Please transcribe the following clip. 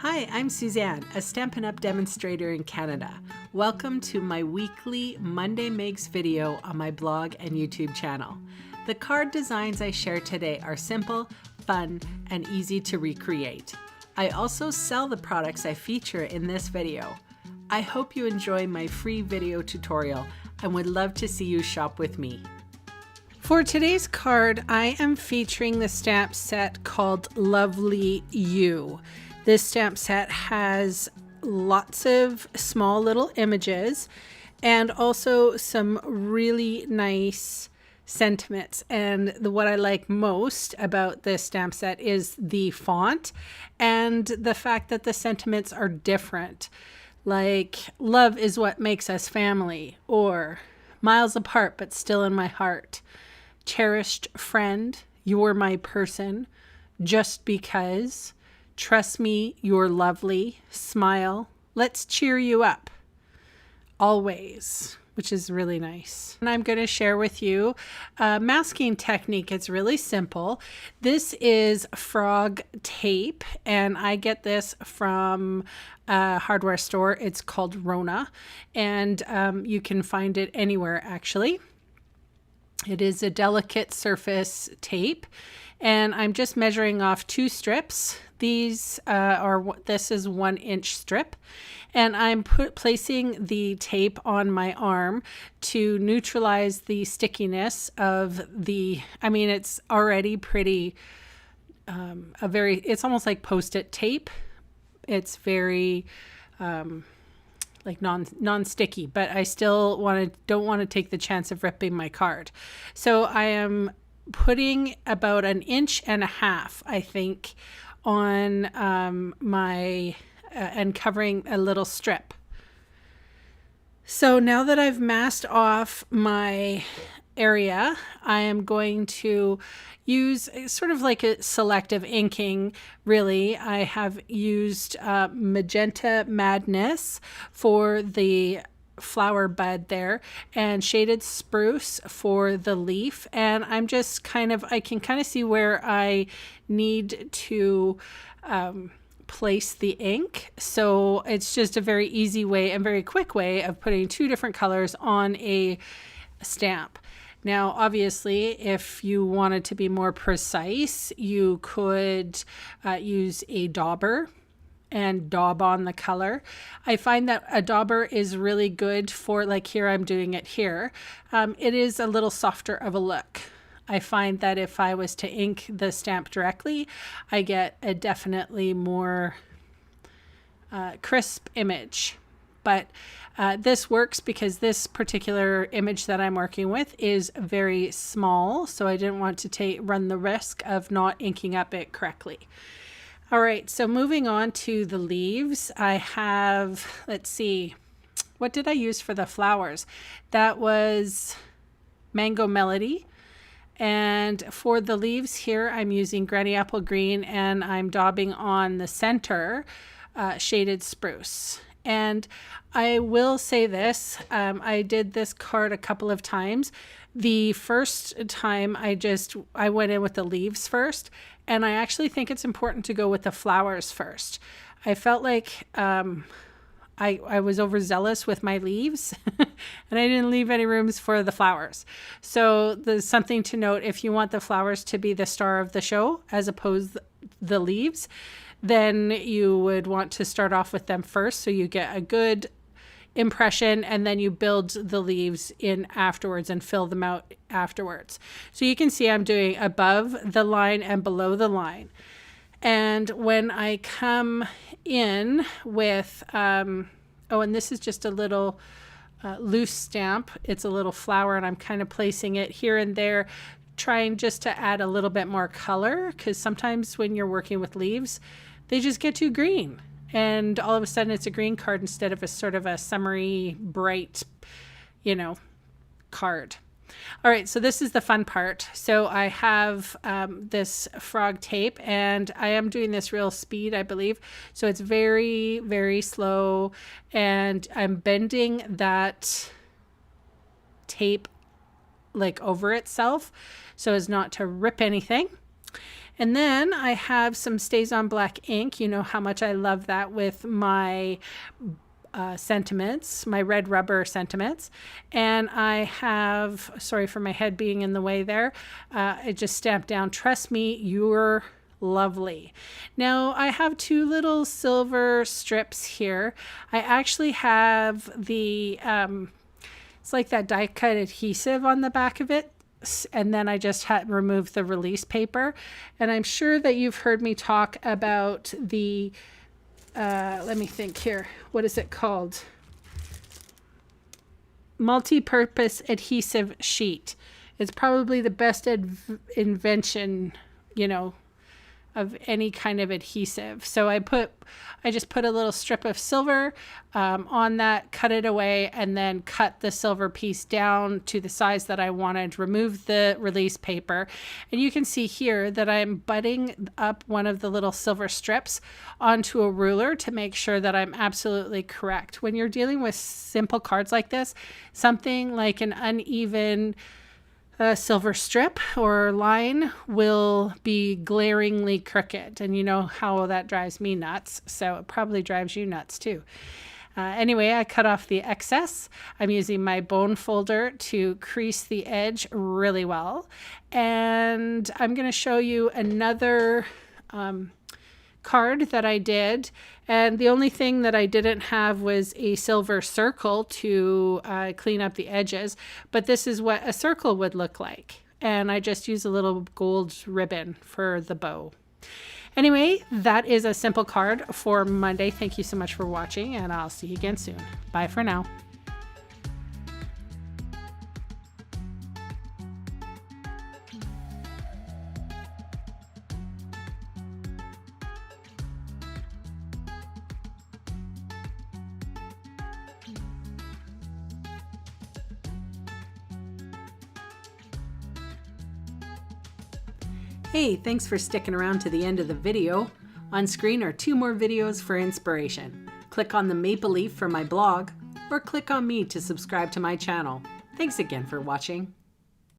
Hi, I'm Suzanne, a Stampin' Up demonstrator in Canada. Welcome to my weekly Monday Makes video on my blog and YouTube channel. The card designs I share today are simple, fun, and easy to recreate. I also sell the products I feature in this video. I hope you enjoy my free video tutorial and would love to see you shop with me. For today's card, I am featuring the stamp set called Lovely You. This stamp set has lots of small little images and also some really nice sentiments. And what I like most about this stamp set is the font and the fact that the sentiments are different. Like, love is what makes us family, or miles apart but still in my heart. Cherished friend, you're my person, just because. Trust me, you're lovely. Smile. Let's cheer you up. Always, which is really nice. And I'm going to share with you a masking technique. It's really simple. This is frog tape, and I get this from a hardware store. It's called Rona, and you can find it anywhere, actually. It is a delicate surface tape, and I'm just measuring off 2 strips. This is 1 inch strip, and I'm placing the tape on my arm to neutralize the stickiness of it's already pretty, it's almost like Post-it tape. It's very, like non-sticky, but I still don't want to take the chance of ripping my card. So I am putting about 1.5 inches, I think, on and covering a little strip. So now that I've masked off my area, I am going to use sort of like a selective inking, really. I have used Magenta Madness for the flower bud there and Shaded Spruce for the leaf, and I'm just I can kind of see where I need to place the ink. So it's just a very easy way and very quick way of putting 2 different colors on a stamp. Now, obviously, if you wanted to be more precise, you could use a dauber and daub on the color. I find that a dauber is really good for, like here, I'm doing it here. It is a little softer of a look. I find that if I was to ink the stamp directly, I get a definitely more crisp image. But this works because this particular image that I'm working with is very small, so I didn't want to run the risk of not inking up it correctly. All right, so moving on to the leaves, I have, let's see, what did I use for the flowers? That was Mango Melody. And for the leaves here, I'm using Granny Apple Green, and I'm daubing on the center Shaded Spruce. And I will say this, I did this card a couple of times. The first time I went in with the leaves first, and I actually think it's important to go with the flowers first. I felt like I was overzealous with my leaves and I didn't leave any rooms for the flowers. So there's something to note: if you want the flowers to be the star of the show as opposed to the leaves, then you would want to start off with them first so you get a good impression, and then you build the leaves in afterwards and fill them out afterwards. So you can see I'm doing above the line and below the line. And when I come in with, and this is just a little loose stamp. It's a little flower, and I'm kind of placing it here and there, trying just to add a little bit more color, because sometimes when you're working with leaves, they just get too green. And all of a sudden it's a green card instead of a sort of a summery, bright, card. All right, so this is the fun part. So I have this frog tape, and I am doing this real speed, I believe. So it's very, very slow, and I'm bending that tape like over itself so as not to rip anything. And then I have some Stays on Black ink. You know how much I love that with my sentiments, my red rubber sentiments. And I have, sorry for my head being in the way there, I just stamped down, "Trust me, you're lovely." Now I have two little silver strips here. I actually have the, it's like that die cut adhesive on the back of it. And then I just had removed the release paper. And I'm sure that you've heard me talk about the, let me think here. What is it called? Multi-purpose adhesive sheet. It's probably the best invention, you know, of any kind of adhesive. So I just put a little strip of silver on that, cut it away, and then cut the silver piece down to the size that I wanted, remove the release paper. And you can see here that I'm butting up one of the little silver strips onto a ruler to make sure that I'm absolutely correct. When you're dealing with simple cards like this, something like an uneven silver strip or line will be glaringly crooked, and you know how that drives me nuts, so it probably drives you nuts too. Anyway, I cut off the excess. I'm using my bone folder to crease the edge really well, and I'm going to show you another card that I did, and the only thing that I didn't have was a silver circle to clean up the edges, but this is what a circle would look like, and I just use a little gold ribbon for the bow. Anyway, that is a simple card for Monday. Thank you so much for watching, and I'll see you again soon. Bye for now. Hey, thanks for sticking around to the end of the video. On screen are 2 more videos for inspiration. Click on the maple leaf for my blog, or click on me to subscribe to my channel. Thanks again for watching.